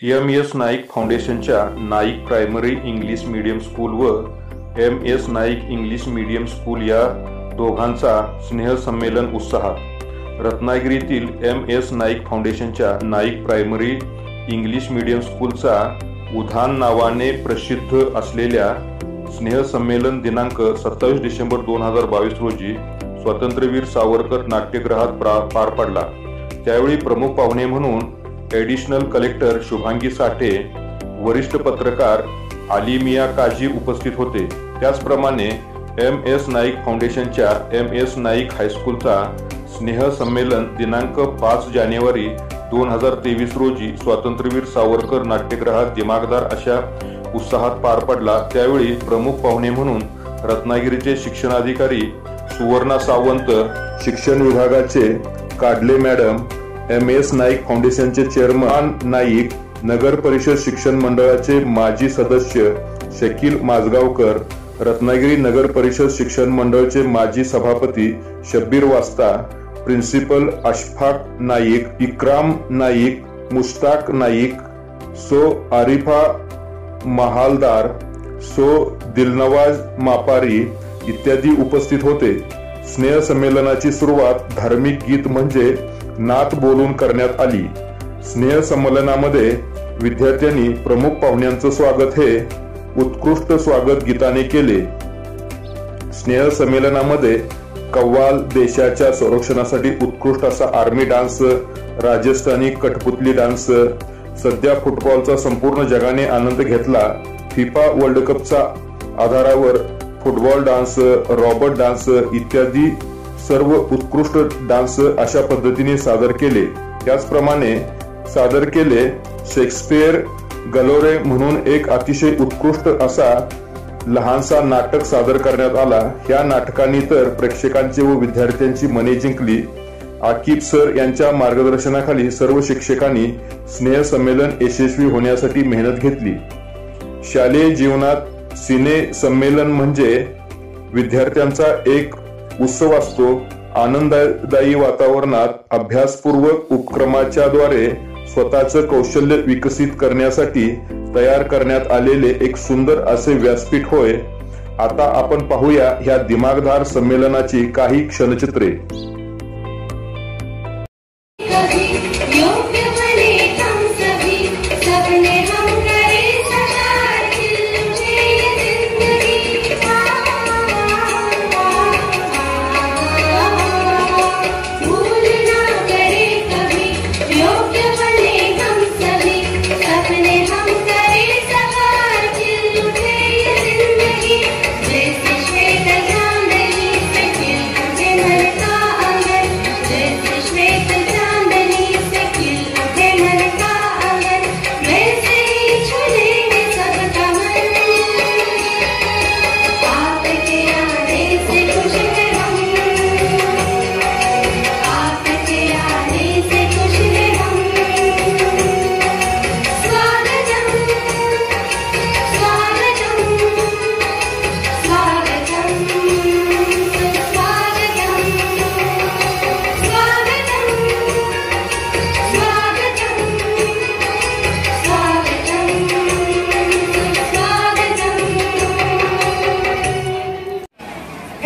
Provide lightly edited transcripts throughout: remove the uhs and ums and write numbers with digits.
MS. Naik फाउंडेशनच्या Naik primary English medium school व M S. Naik English medium school या दोघांचा स्नेहसंमेलन उत्साहात। रत्नागिरीतील एम.एस. नाईक फाउंडेशनच्या नाईक प्रायमरी इंग्लिश मीडियम स्कूलचा उधाण नावाने प्रसिद्ध असलेल्या स्नेहसंमेलन दिनांक 27 डिसेंबर 2022 रोजी स्वातंत्र्यवीर सावरकर नाट्यगृहात पार पडला। त्यावेळी प्रमुख पाहुणे म्हणून ॲडिशनल कलेक्टर शुभांगी साठे, वरिष्ठ पत्रकार आलिमिया काजी उपस्थित होते। त्याचप्रमाणे एम.एस. नाईक फाउंडेशनच्या एम.एस. नाईक हायस्कूलचा स्नेहसंमेलन दिनांक 5 जानेवारी 2023 रोजी स्वातंत्र्यवीर सावरकर नाट्यगृहात दिमागदार अशा उत्साहात पार पडला। त्यावेळी प्रमुख पाहुणे म्हणून रत्नागिरीचे शिक्षणाधिकारी सुवर्णा सावंत, शिक्षण विभागाचे काडले मॅडम, एम.एस. नाईक फाउंडेशनचे चेअरमन नाईक, नगर परिषद शिक्षण मंडळाचे माजी सदस्य शकील माजगावकर, रत्नागिरी नगर परिषद शिक्षण मंडळाचे माजी सभापती शब्बीर वास्ता, प्रिन्सिपल अशफाक नाईक, इक्राम नाईक, मुश्ताक नाईक, सो आरिफा महालदार, सो दिलनवाज मापारी इत्यादी उपस्थित होते। स्नेह संमेलनाची सुरुवात धार्मिक गीत म्हणजे नात बोलून करण्यात आली। स्नेह संमेलनामध्ये विद्यार्थ्यांनी प्रमुख पाहुण्यांचं स्वागत हे उत्कृष्ट स्वागत गीताने केले। स्नेह संमेलनामध्ये कव्वाल, देशाच्या संरक्षणासाठी उत्कृष्ट असा आर्मी डान्स, राजस्थानी कठपुतली डान्स, सध्या फुटबॉलचा संपूर्ण जगाने आनंद घेतला, फिफा वर्ल्ड कपचा आधारावर फुटबॉल डान्स, रॉबर्ट डान्स इत्यादी सर्व उत्कृष्ट डान्स अशा पद्धतीने सादर केले। त्याचप्रमाणे सादर केले शेक्सपियर गलोरे म्हणून एक अतिशय उत्कृष्ट असा लहानसा नाटक सादर करण्यात आला। या नाटकाने तर प्रेक्षकांची व विद्यार्थ्यांची मने जिंकली। आकिब सर यांच्या मार्गदर्शनाखाली सर्व शिक्षकांनी स्नेह संमेलन यशस्वी होण्यासाठी मेहनत घेतली। शालेय जीवनात सिने संमेलन म्हणजे विद्यार्थ्यांचा एक उत्सव असतो। आनंददायी वातावरणात अभ्यासपूर्वक उपक्रमाच्या द्वारे स्वतःचं कौशल्य विकसित करण्यासाठी तयार करण्यात आलेले एक सुंदर असे व्यासपीठ होय। आता आपण पाहूया ह्या दिमागदार संमेलनाची काही क्षणचित्रे।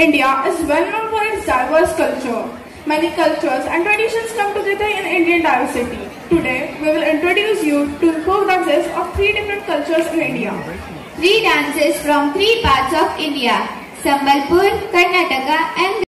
India is well known for its diverse culture. Many cultures and traditions come together in Indian diversity. Today, we will introduce you to folk dances of 3 different cultures in India. 3 dances from 3 parts of India: Sambalpur, Karnataka and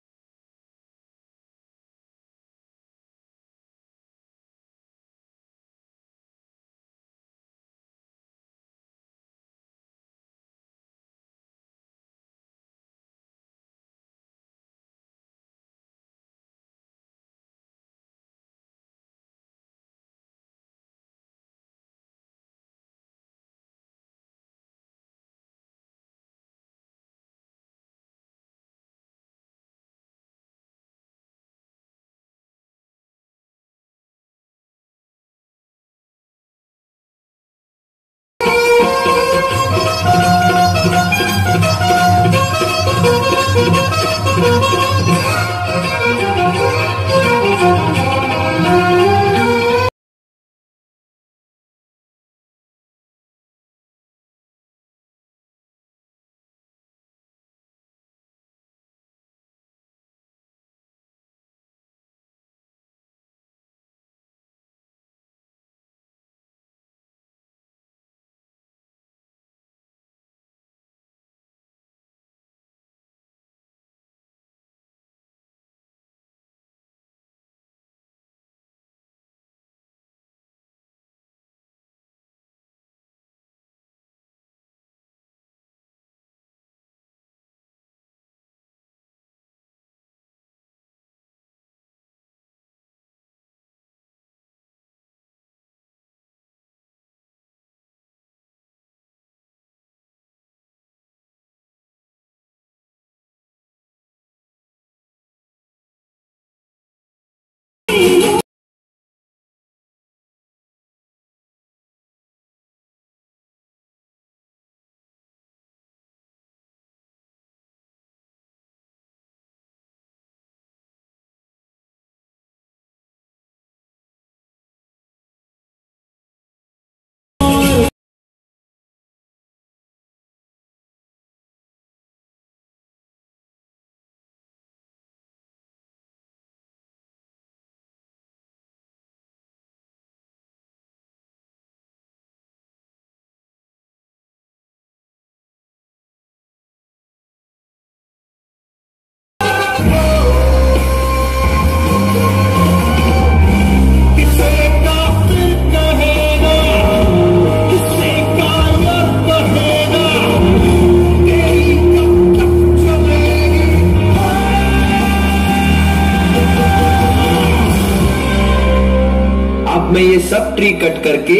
मैं ये sub tree cut करके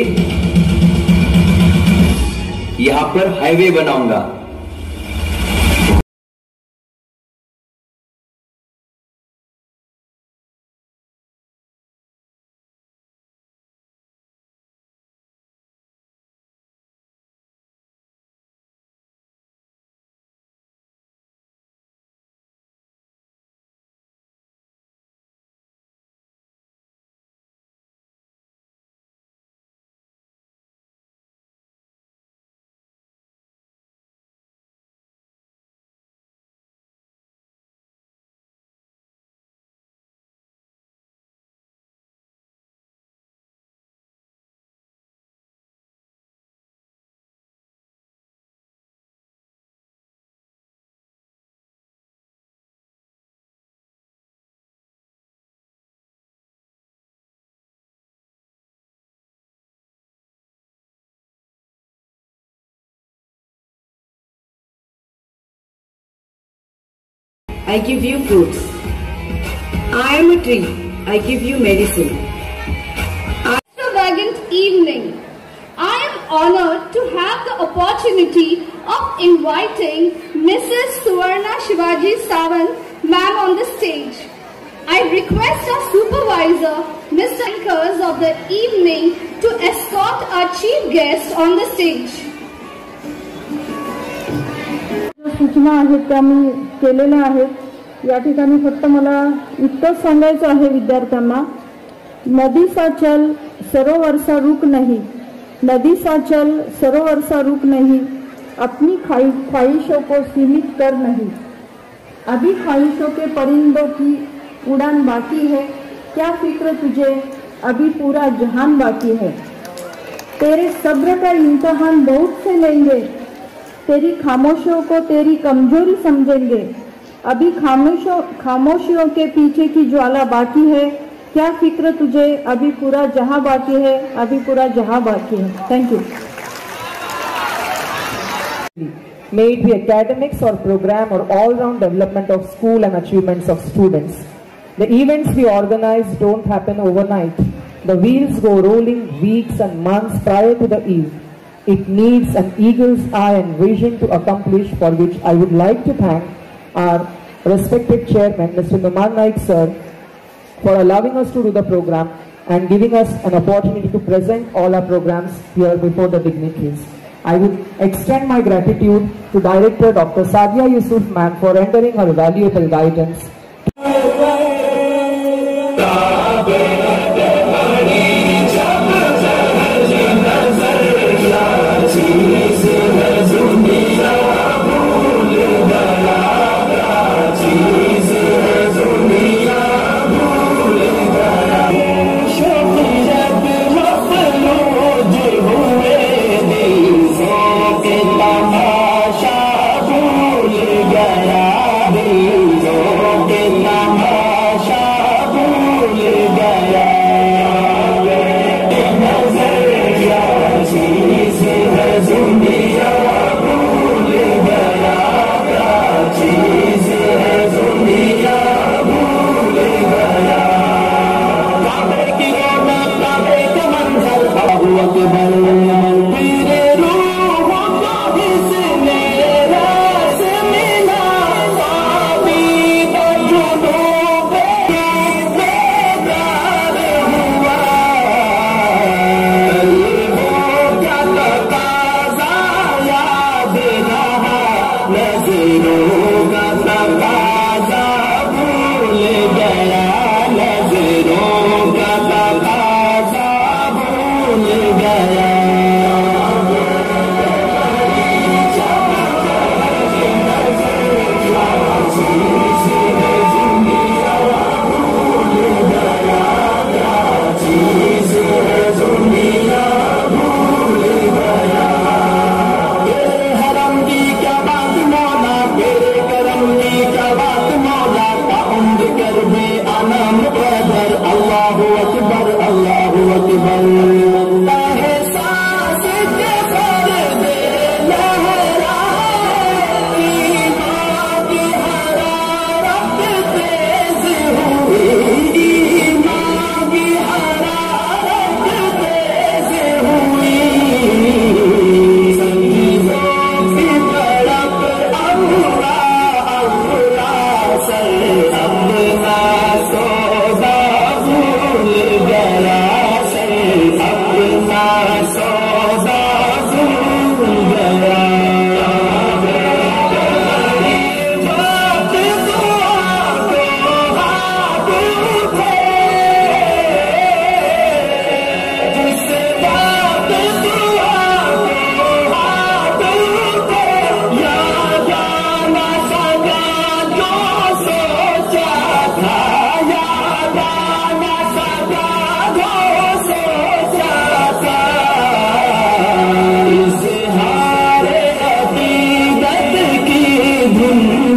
यहाँ पर highway बनाऊंगा। I give you fruits. I am a tree. I give you medicine. Extravagant evening. I am honored to have the opportunity of inviting Mrs. Suvarna Shivaji Sawant ma'am on the stage. I request our supervisor, Mr. Anchors of the evening, to escort our chief guest on the stage. सूचना आहेत त्या मी केलेल्या आहेत। या ठिकाणी फक्त मला इतकंच सांगायचं आहे विद्यार्थ्यांना, नदी सा चल सरोवर सा रुक नहीं, नदी सा चल सरोवर सा रुक नहीं, अपनी ख्वाहिशों को सीमित कर नहीं, अभी ख्वाहिशों के परिंदों की उड़ान बाकी है, क्या फिक्र तुझे अभी पूरा जहान बाकी है, तेरे सब्र का इम्तिहान बहुत से लेंगे, तेरी खामोशियों को तेरी कमजोरी समझेंगे, अभी खामोशियों के पीछे की ज्वाला बाकी है, क्या फिक्र तुझे अभी पूरा जहां बाकी है, अभी पूरा जहां बाकी है। Thank you. May it be academics or program or all-round development of school and achievements of students. The events we organize don't happen overnight. The wheels go rolling weeks and months prior to the eve. It needs an eagle's eye and vision to accomplish, for which I would like to thank our respected chairman, Mr. Numan Naik sir, for allowing us to do the program and giving us an opportunity to present all our programs here before the dignitaries. I would extend my gratitude to Director Dr. Sadia Yusuf ma'am for rendering her valuable guidance.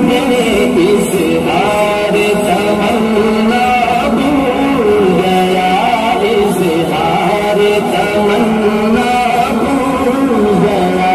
है इज़हार तमन्ना भूल गया, इज़हार तमन्ना भूल गया।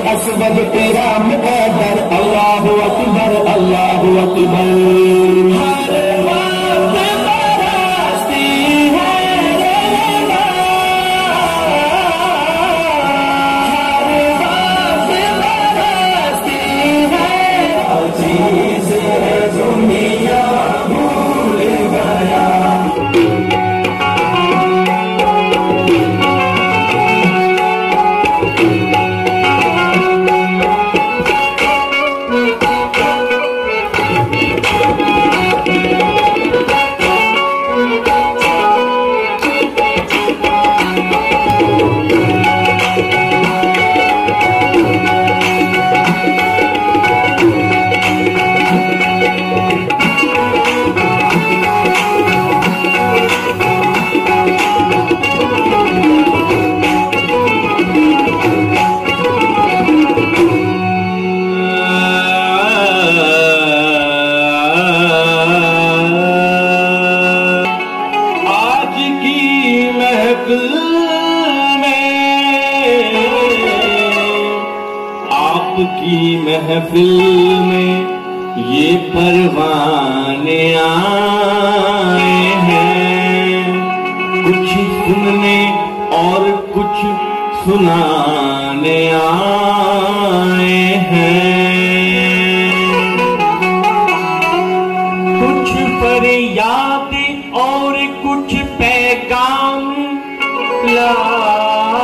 असवद तेरा मुक़द्दर, अल्लाहु अकबर, अल्लाहु अकबर। हर वक्त बरसती है रहमत, हर वक्त बरसती है। अजीज है दुनिया भूल गया। आपकी महफिल में ये परवाने आए हैं, कुछ सुनने और कुछ सुनाने आए हैं। कुछ फरियाद और कुछ पैगाम लाए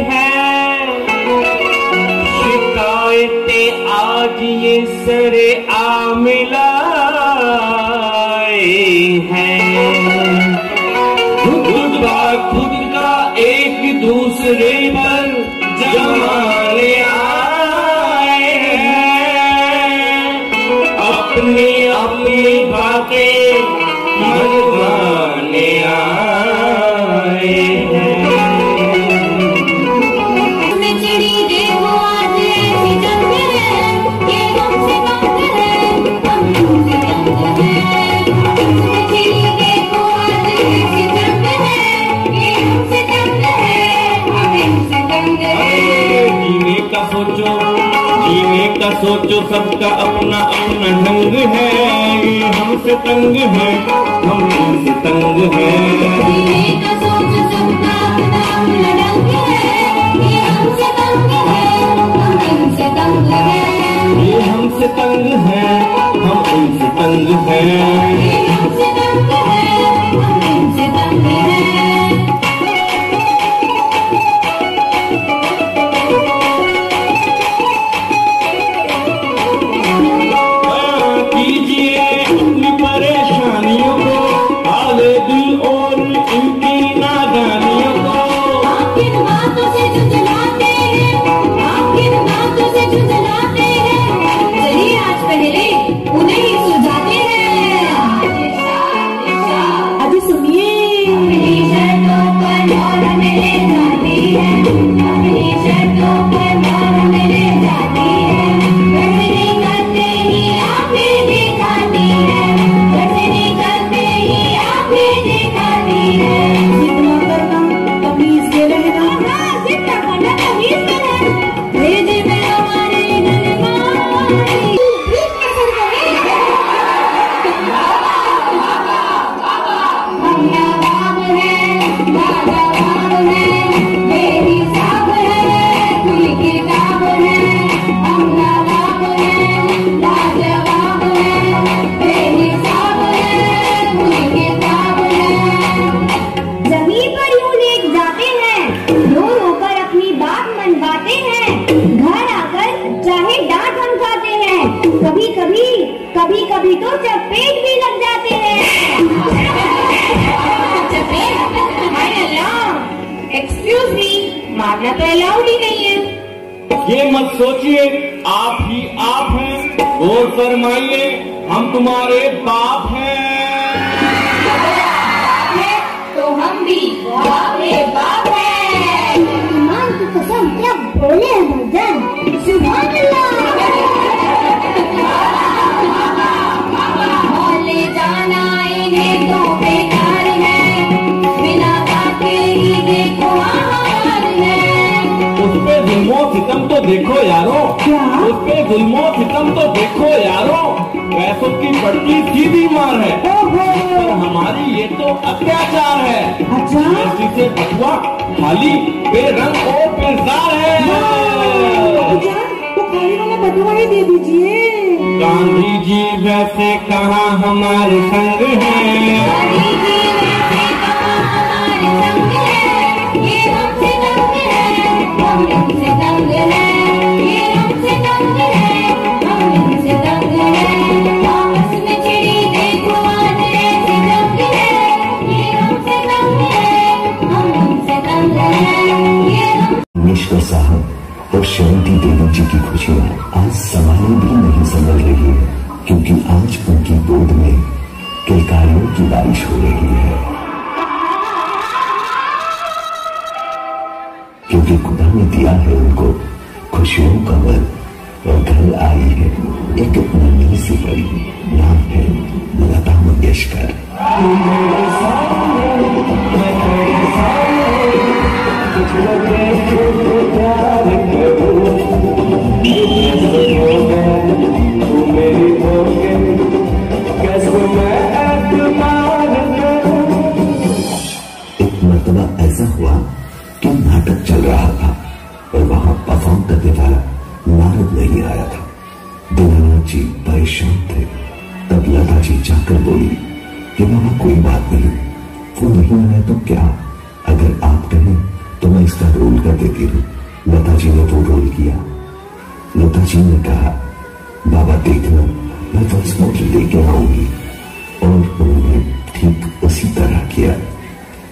हैं, शिकायतें आज ये सरे आमिला हैं। खुद का एक दूसरे पर जमाने आए हैं, अपनी अपनी बातें मनवाने आए हैं। जीने का सोचो सबका अपना अपना ढंग है, ये हमसे तंग है, हम इनसे तंग है। जीने का सोचो सबका अपना अपना ढंग है, ये हमसे तंग है, हम इनसे तंग है। ये हमसे तंग है, हम इनसे तंग है। ये हमसे तंग है, हम इनसे तंग है। परेशानियों को, हाले दिल और इनकी नादानियों को, आप किन बातों से झुंझलाते हैं, आप किन बातों से झुंझलाते हैं, चलिए आज पहले उन्हें ही सुझाते हैं। अभी सुनिए कभी तो चपेट भी लग जाते हैं। चपेट? हाय अल्लाह, एक्सक्यूज मी, मारना तो अलाउड ही नहीं है। ये मत सोचिए, आप ही आप हैं, गौर फरमाइए, हम तुम्हारे बाप हैं। तो हम भी बाप हैं। ईमान की कसम, क्या बोले हैं भाईजान, सुभान अल्लाह। बोले जाना इन्हें तो बेकार है, बिना बात ही देखो हाल है। उस पे जुल्मो सितम तो देखो यारो, उस पे जुल्मो सितम तो देखो यारो, पैसों की पड़ती सीधी मार है, पर हमारी ये तो अत्याचार है। ऐसी से बटुआ खाली बेरंग और बेजार है। तो खाली वाला बटुआ ही दे दीजिए। गांधी जी वैसे कहाँ हमारे संग हैं। गांधी जी वैसे कहाँ हमारे संग हैं, ये हमसे दंग है, हम इनसे दंग है, ये हमसे दंग है, हम इनसे दंग है। आपस में छिड़ी देखो आज ऐसी जंग है, ये हमसे दंग है, हम इनसे दंग है, ये हम। मिश्र साहब और शांति देवी जी की खुशियाँ आज संभाली भी नहीं संभल रही है, क्योंकि आज उनकी गोद में किलकारियों की बारिश हो रही है। क्योंकि खुदा ने दिया है उनको खुशियों का वर, और घर आई है एक नन्ही सी परी, नाम है लता मंगेशकर। एक मर्तबा ऐसा हुआ कि नाटक चल रहा था और वहां परफॉर्म करने वाला नारद नहीं आया था। दीनानाथ जी परेशान थे। तब लता जी जाकर बोली कि बाबा कोई बात नहीं, वो नहीं आया तो क्या, अगर आप कहें तो मैं इसका रोल कर देती हूँ। लता जी ने वो रोल किया। लता जी ने कहा बाबा देखना मैं वंस मोर लेके आऊंगी, और उन्होंने ठीक उसी तरह किया,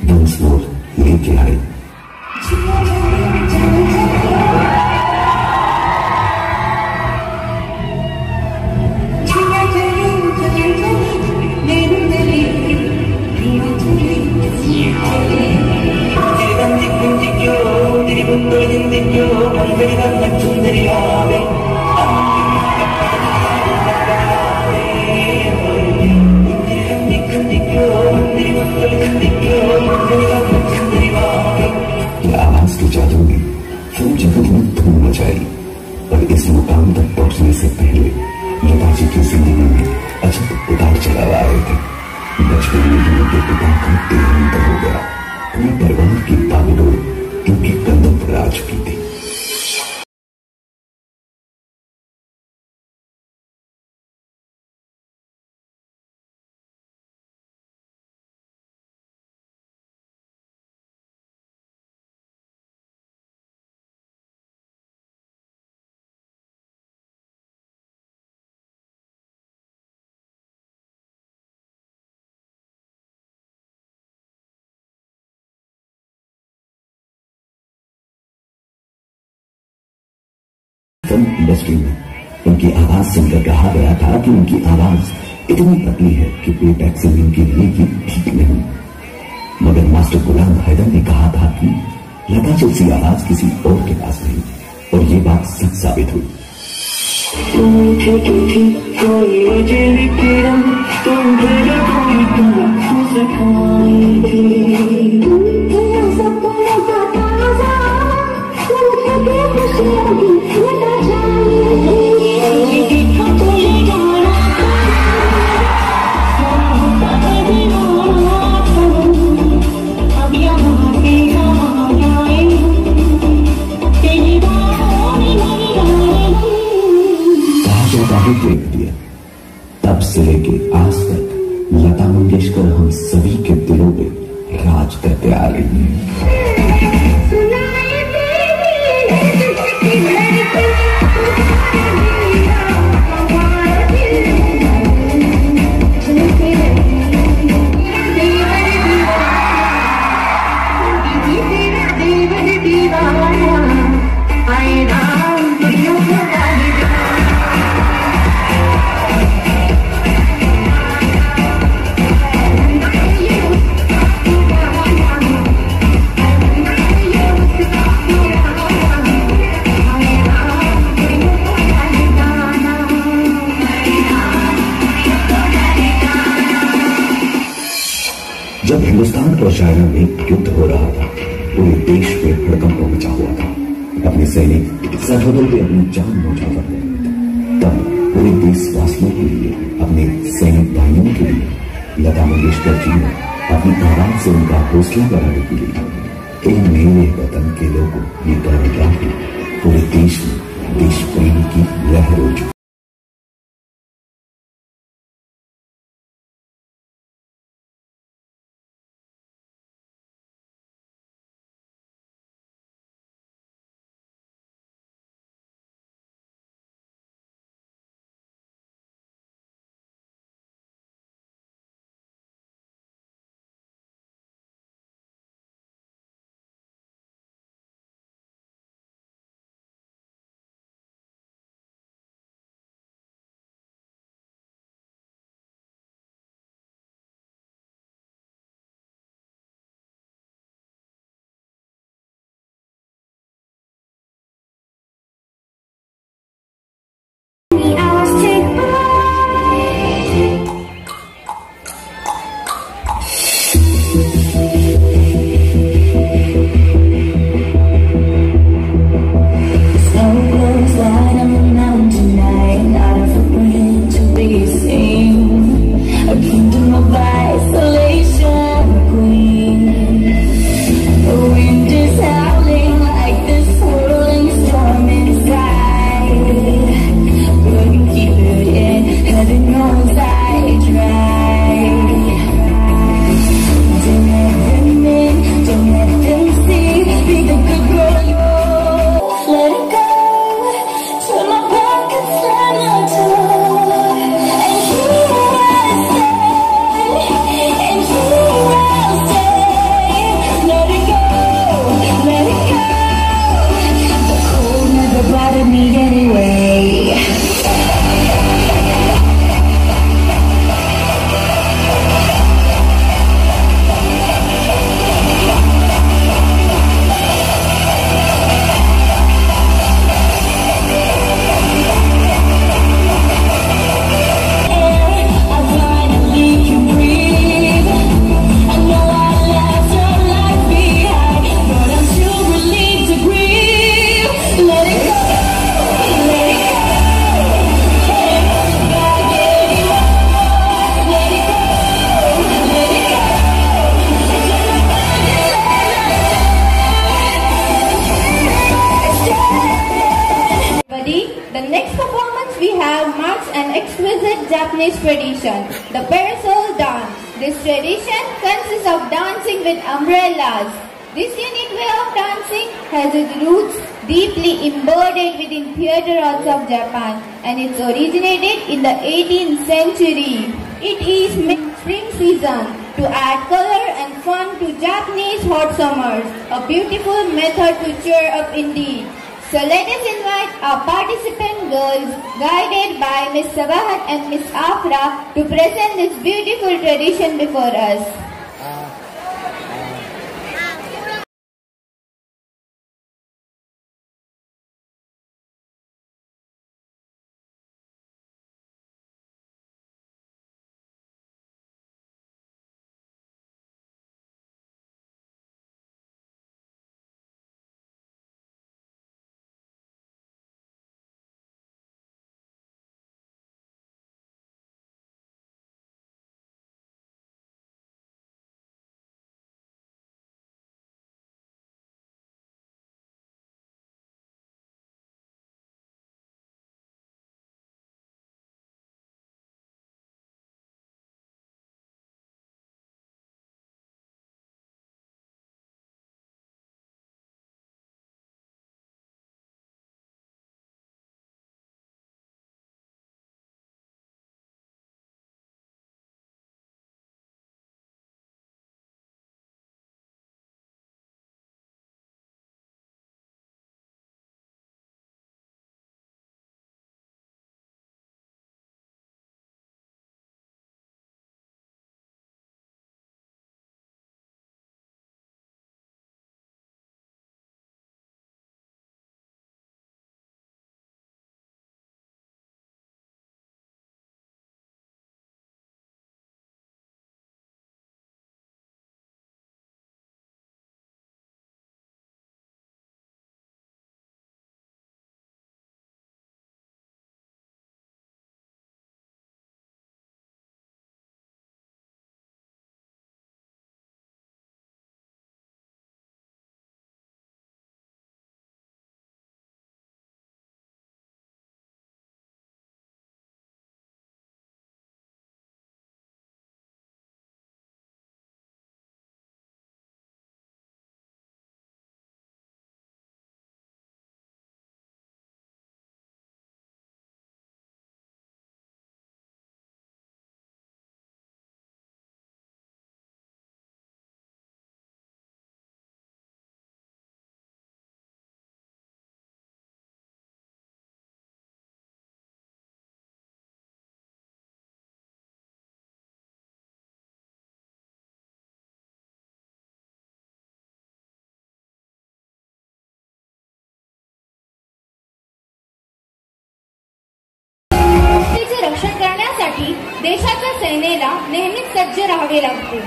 वंस मोर लेके आई। आवाज के जादू ने फिल्म जगत में धूम मचाई, और इस मुकाम तक पहुंचने से पहले लता जी की जिंदगी में अजब उतार चढ़ाव आए थे। बचपन में ही उनके पिता का देहांत हो गया। पूरे परिवार की बागडोर इनके कंधों पर आ चुकी थी। फिल्म इंडस्ट्री में उनकी आवाज सुनकर कहा गया था कि उनकी आवाज इतनी पतली है कि प्लेबैक सिंगिंग के लिए भी ठीक नहीं। मगर मास्टर गुलाम हैदर ने कहा था कि लता जैसी आवाज किसी और के पास नहीं, और ये बात सच साबित हुई। देख दिया। तब से लेके आज तक लता मंगेशकर हम सभी के दिलों पे राज करते आ रही है। पाकिस्तान और चाइना में युद्ध हो रहा था। पूरे देश में हड़कंप मचा हुआ था। अपने सैनिक सरहदों पे अपनी जान न्यौछावर कर रहे थे। तब पूरे देशवासियों के लिए, अपने सैनिक भाइयों के लिए लता मंगेशकर जी ने अपनी आवाज से उनका हौसला बढ़ाने के लिए ए मेरे वतन के लोगों ये गाना गा के पूरे देश में देश प्रेम की लहर उठी। The next performance we have marks an exquisite Japanese tradition, the parasol dance. This tradition consists of dancing with umbrellas. This unique way of dancing has its roots deeply embedded within theatre arts of Japan, and it's originated in the 18th century. It is spring season to add color and fun to Japanese hot summers, a beautiful method to cheer up indeed. So let us invite our participant girls, guided by Miss Sabahat and Miss Afra, to present this beautiful tradition before us. देशाच्या सेनेला नेहमीच सज्ज राहावे लागते.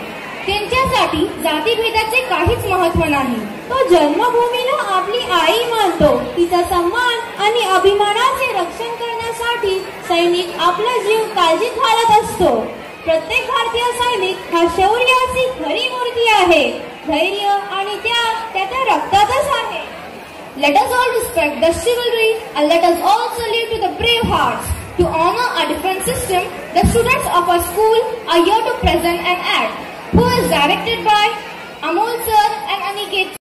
त्यांच्यासाठी जातीभेदाचे काहीच महत्व नाही. तो जन्मभूमीला आपली आई मानतो. तिचा सन्मान आणि अभिमानाचे रक्षण करण्यासाठी सैनिक आपला जीव काळजीत घालत असतो. प्रत्येक भारतीय सैनिक हा शौर्याची खरी मूर्ती आहे. धैर्य आणि त्याग त्याच्या रक्तातच आहे. Let us all respect the chivalry and let us all salute to the brave hearts. To honor our defense system, the students of our school are here to present an act, who is directed by Amol sir and Aniket.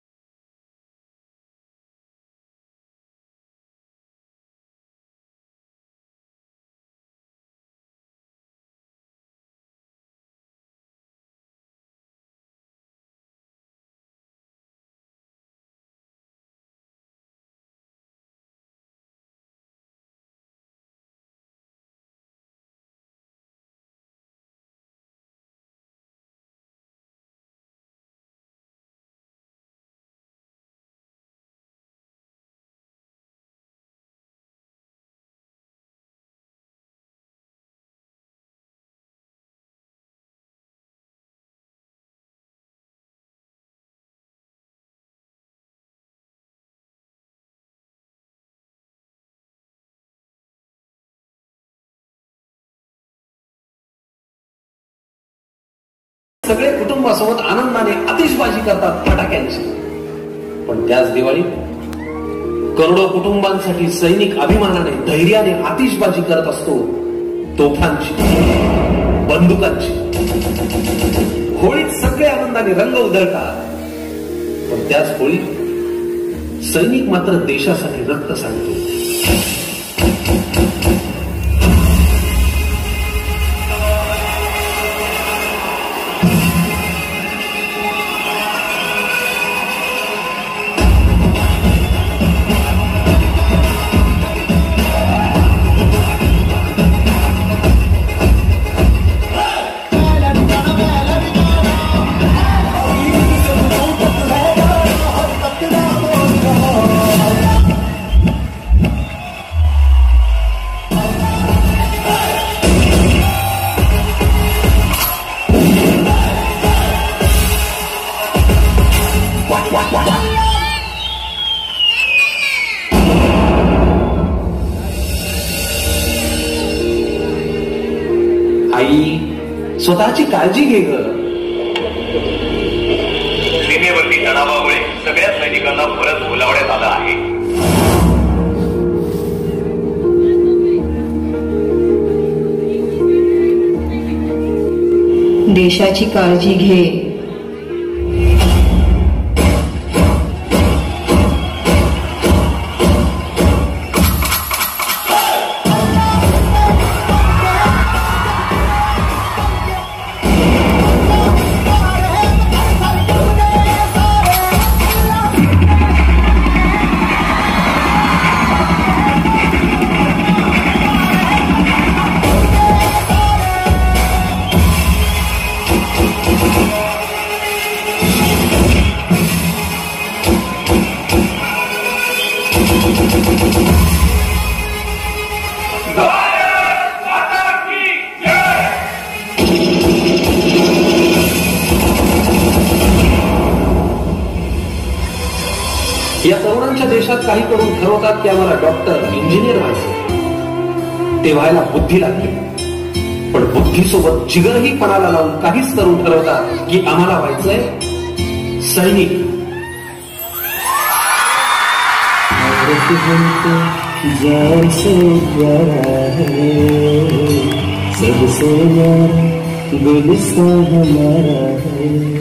सगळे कुटुंबासोबत आनंदाने आतिषबाजी करतात फटाक्यांची. पण त्याच दिवाळी करोडो कुटुंबांसाठी सैनिक अभिमानाने धैर्याने आतिषबाजी करत असतो तोफांची, बंदुकांची. होळीत सगळे आनंदाने रंग उधळतात. पण त्याच होळीत सैनिक मात्र देशासाठी रक्त सांडतो. आई, स्वतःची काळजी घे ग. सीमेवरती तणावामुळे सगळ्या सैनिकांना परत बोलावण्यात आलं आहे. देशाची काळजी घे. या तरुणांच्या देशात काही करून ठरवतात की आम्हाला डॉक्टर, इंजिनियर व्हायचं. ते व्हायला बुद्धी लागते. पण बुद्धीसोबत जिगरही पणाला लावून काहीच तरुण ठरवतात की आम्हाला व्हायचंय सैनिक. सबसे गुलिस्तान हमारा है.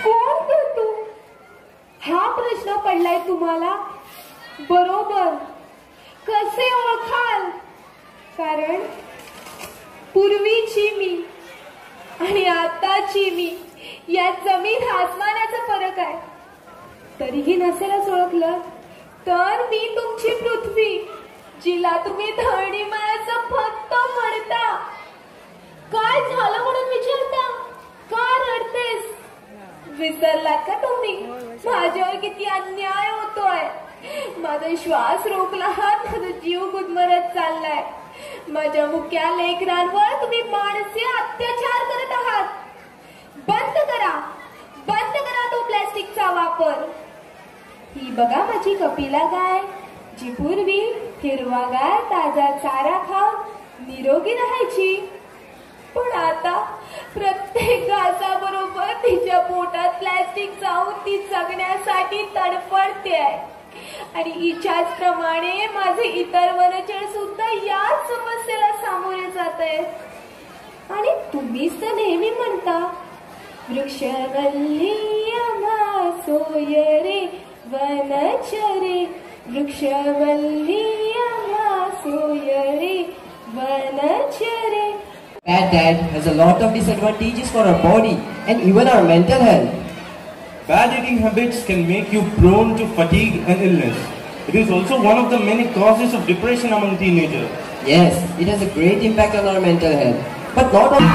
कोण ग तू? हा प्रश्न पडलाय तुम्हाला? बरोबर. कसे ओळखाल? कारण पूर्वीची मी आणि आताची मी यात जमीन आसमानाचा फरक आहे. तरीही नसेलच ओळखलं तर मी तुमची पृथ्वी, जिला तुम्ही धरणी मायाचं फक्त म्हणता. काय झालं म्हणून विचारता? का रडतेस? विसरलात का तुम्ही माझ्यावर किती अन्याय होतोय? माझा श्वास रोखला आहात, माझा जीव गुदमरत चाललाय. माझ्या मुक्या लेकरांवर तुम्ही माणसे अत्याचार करत आहात. बंद करा, बंद करा तो प्लॅस्टिकचा वापर. ही बघा माझी कपिला गाय, जी पूर्वी हिरवागार ताजा चारा खाऊन निरोगी राहायची. पण आता प्रत्येक घासाबरोबर तिच्या पोटात प्लॅस्टिक जाऊन ती जगण्यासाठी तडफडते आहे. आणि हिच्याच प्रमाणे माझे इतर वनचर सुद्धा याच समस्येला सामोरे जात आहेत. आणि तुम्हीच तर नेहमी म्हणता, वृक्षवल्ली आम्हा सोय रे वनचरे, वृक्षवल्ली आम्हा सोय रे वनचरे. Bad diet has a lot of disadvantages for our body and even our mental health. Bad eating habits can make you prone to fatigue and illness. It is also one of the many causes of depression among teenagers. Yes, it has a great impact on our mental health, but not on.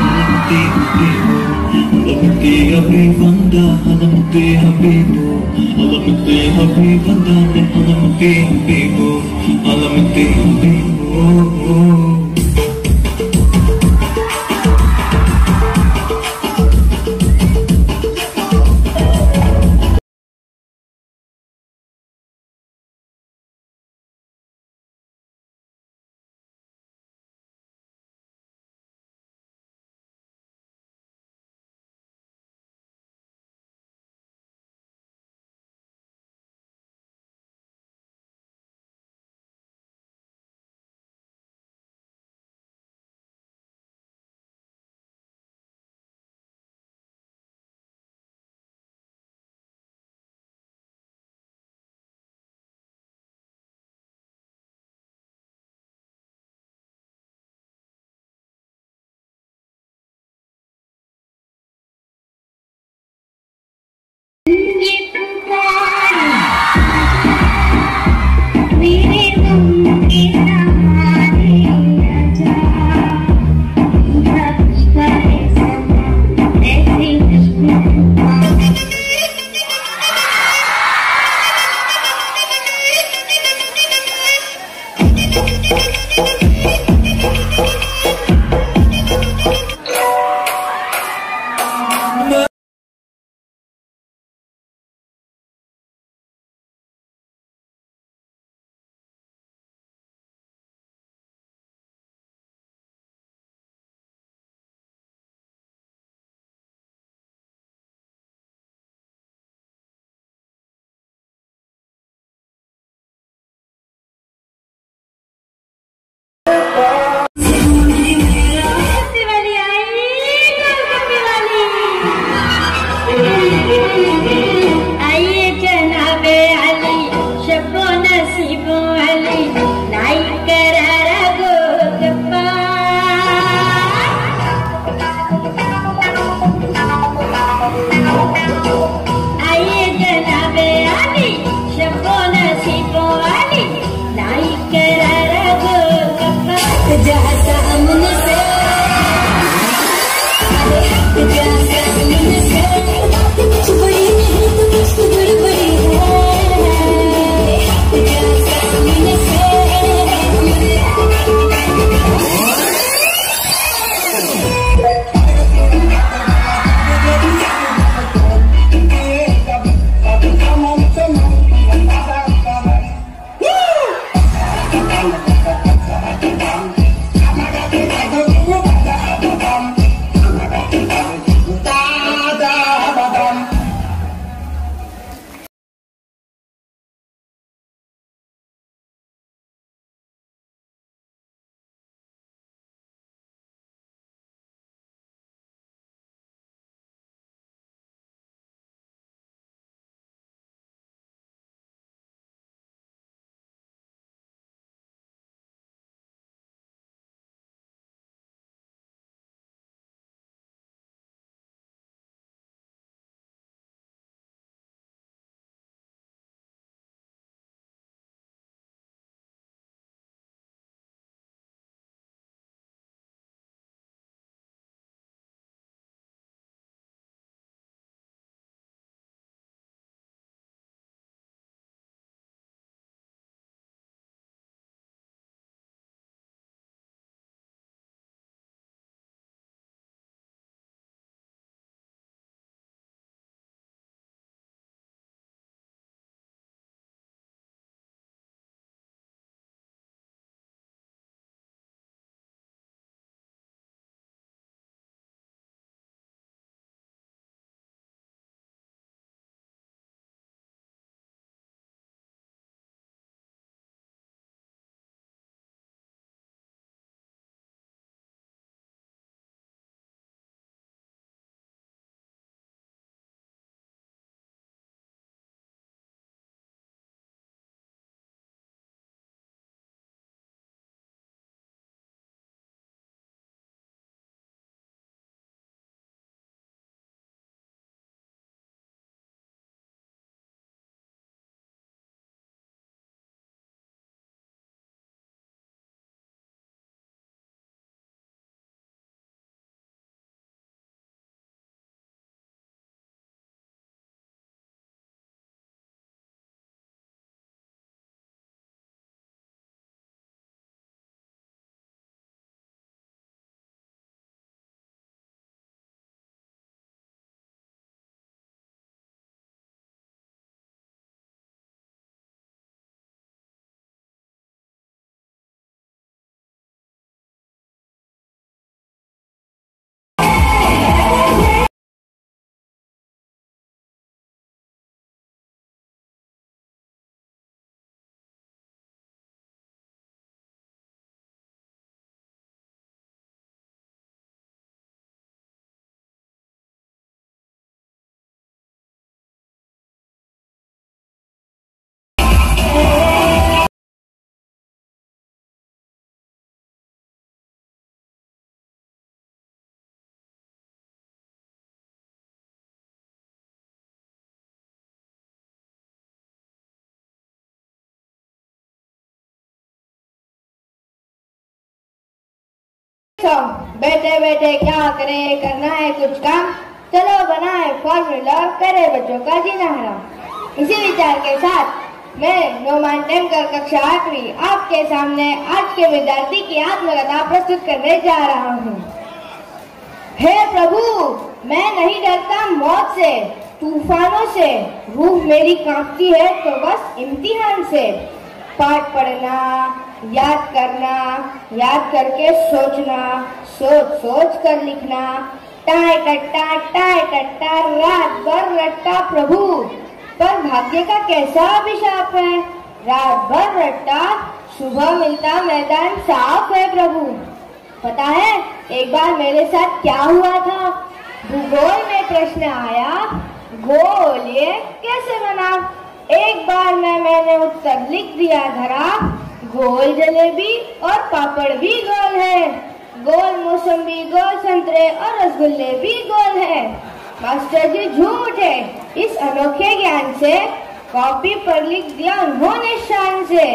बैठे बैठे क्या करे, करना है कुछ काम, चलो बनाए फॉर्मूला, करे बच्चों का जीना हराम। इसी विचार के साथ मैं नोमान टेमकर कक्षा 8वीं आपके सामने आज के विद्यार्थी की आत्मकथा प्रस्तुत करने जा रहा हूँ। हे प्रभु, मैं नहीं डरता मौत से, तूफानों से, रूह मेरी कांपती है तो बस इम्तिहान से। पाठ पढ़ना, याद करना, याद करके सोचना, सोच सोच कर लिखना, टाय टट्टा रात भर रट्टा प्रभु, पर भाग्य का कैसा अभिशाप है, रात भर रट्टा सुबह मिलता मैदान साफ है प्रभु। पता है एक बार मेरे साथ क्या हुआ था? भूगोल में प्रश्न आया, गोल ये कैसे बना? एक बार मैंने उत्तर लिख दिया धरा, गोल जलेबी और पापड़ भी गोल है, गोल मौसम्बी, गोल संतरे और रसगुल्ले भी गोल है। मास्टर जी झूम उठे इस अनोखे ज्ञान से, कॉपी पर लिख दिया उन्होंने शान से।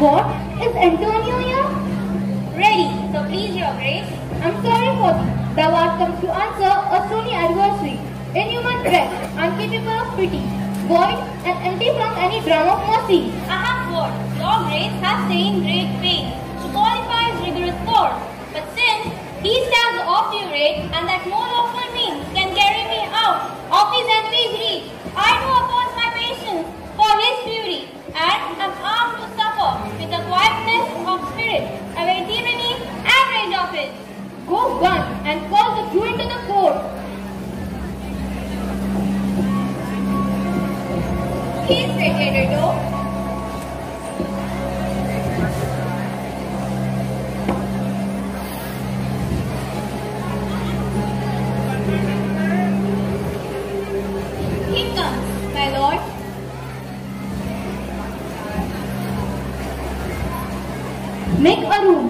What? Is Antonio here? Ready, so please your grace. I'm sorry for thee. Thou art come to answer a stony adversary. Inhuman dread, incapable of pity, void and empty from any drum of mercy. I have what? Your grace has taken great pain to qualify his rigorous course. But since he stands obdurate and that no lawful means can carry me out of his enemy's reach, I do oppose my patience for his fury and am armed to suffer with the quietness of spirit, away tyranny and rage of it. Go gun and call the Jew into the court. Please take editor. He comes, my lord. Make a room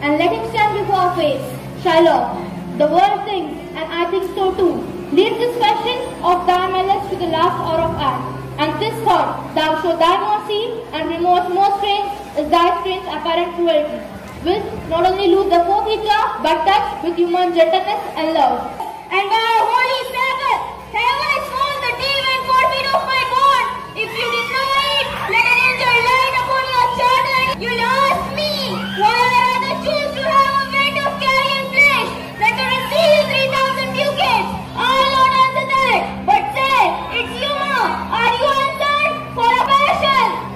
and let him stand before our face. Shylock, the world thinks, and I think so too. Leave this question of thy malice to the last hour of act. And this thought, thou show thy mercy and remorse more strange is thy strange apparent cruelty, which not only lose the fourth feature, but touch with human gentleness and love. And by our holy Sabbath, have I sworn the day when forfeit of my bond. If you deny it, let an angel light upon your charter. You'll ask me, why I rather choose to have a weight of carrion flesh than to receive 3,000 ducats. I'll not answer that, but say, it's humor. Are you answered for a passion?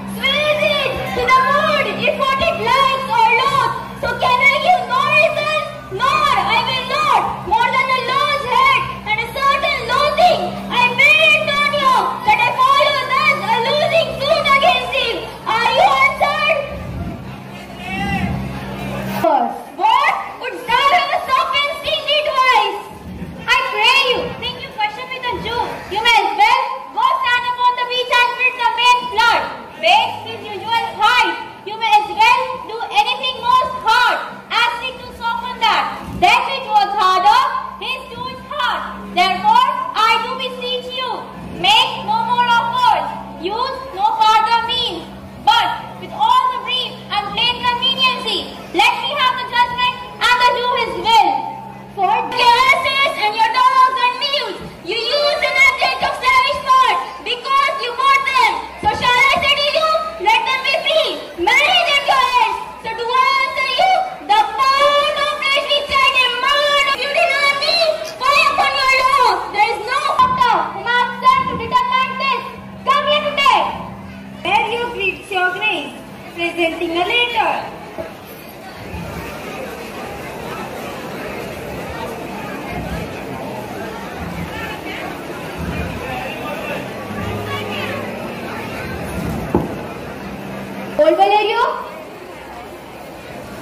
Bold Valerio?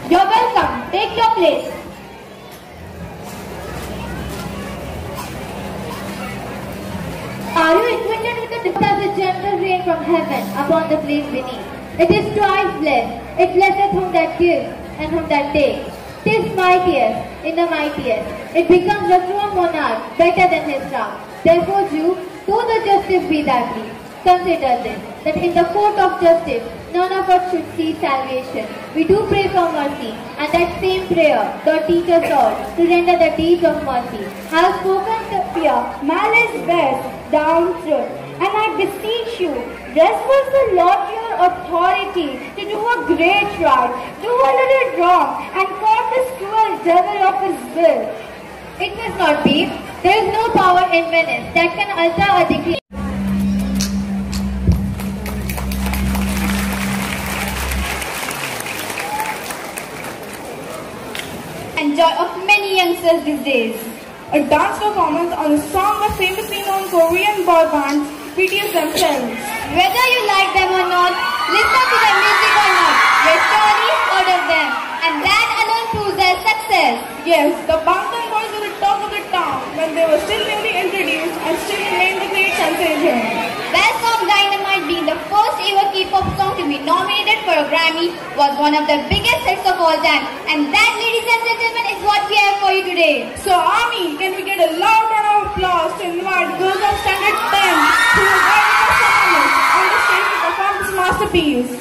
You're welcome. Take your place. Are you acquainted with the as a gentle rain from heaven upon the plains beneath? It is twice blessed. It blesseth whom that gives and whom that takes. 'Tis mightiest in the mightiest. It becomes a true monarch better than his crown. Therefore, Jew, to the justice be thy plea. Consider this, that in the court of justice, none of us should see salvation. We do pray for mercy, and that same prayer doth teach us all to render the deeds of mercy. I have spoken to fear, malice best, down truth, and I beseech you, rest was the Lord your authority to do a great right, do a little wrong, and caught this cruel devil of his will. It must not be. There is no power in Venice that can alter a decree. And joy of many youngsters these days. A dance performance on a song by famously known Korean boy bands, BTS themselves. Whether you like them or not, listen to their music or not, you're surely heard of them, and that alone proves their success. Yes, the Bangtan boys were the talk of the town when they were still newly introduced and still remained a great sensation. Their song Dynamite, being the first ever K-pop song to be nominated for a Grammy, was one of the biggest hits of all time, and that, ladies and gentlemen, is what we have for you today. So Army, can we get a loud round of applause to invite girls of Standard 10 who will guide us on the stage to perform this masterpiece.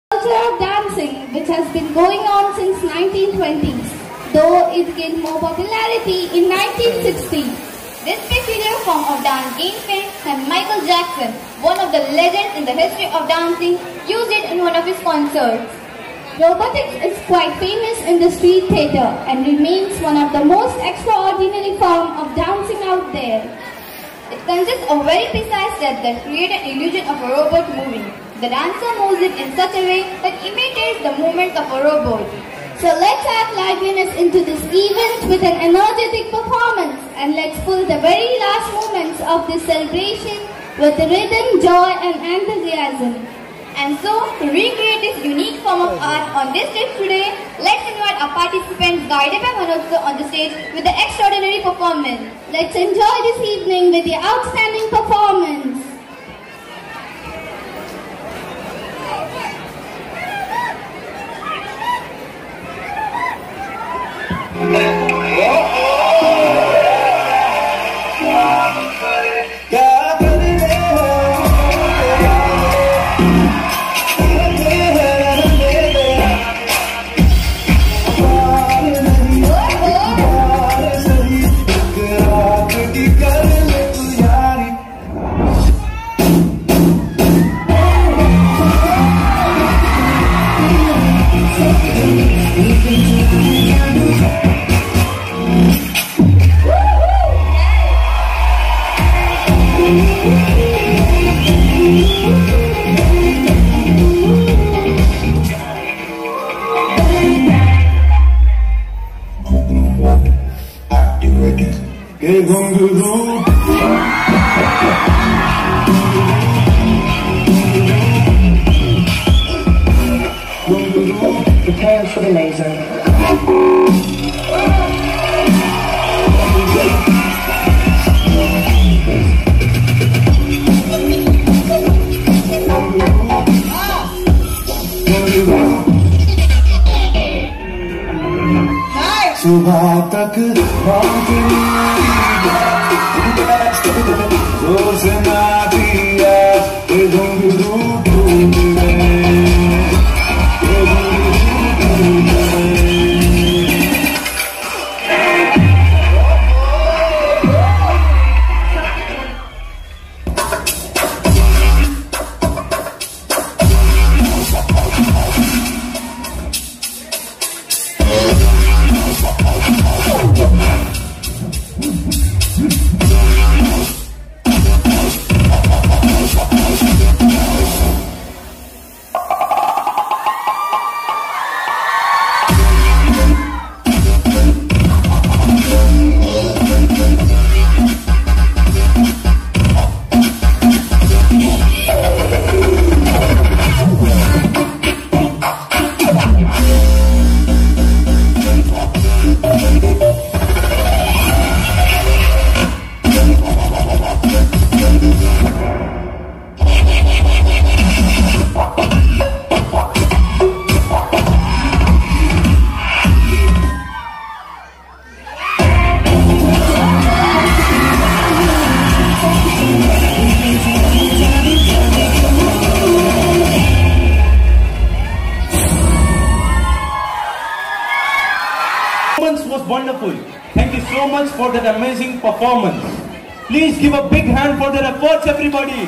Culture of dancing, which has been going on since 1920s, though it gained more popularity in 1960. This peculiar form of dance gained fame when Michael Jackson, one of the legends in the history of dancing, used it in one of his concerts. Robotics is quite famous in the street theatre and remains one of the most extraordinary form of dancing out there. It consists of very precise steps that create an illusion of a robot moving. The dancer moves it in such a way that imitates the movements of a robot. So let's add liveliness into this event with an energetic performance, and let's pull the very last moments of this celebration with rhythm, joy and enthusiasm. And so, to recreate this unique form of art on this stage today, let's invite our participants guided by Manoj sir on the stage with the extraordinary performance. Let's enjoy this evening with the outstanding performance. Prepare for the laser. सुबह तक जोर से ना दिया घुंघरू ढूंढ Was wonderful. Thank you so much for that amazing performance. Please give a big hand for their efforts, everybody.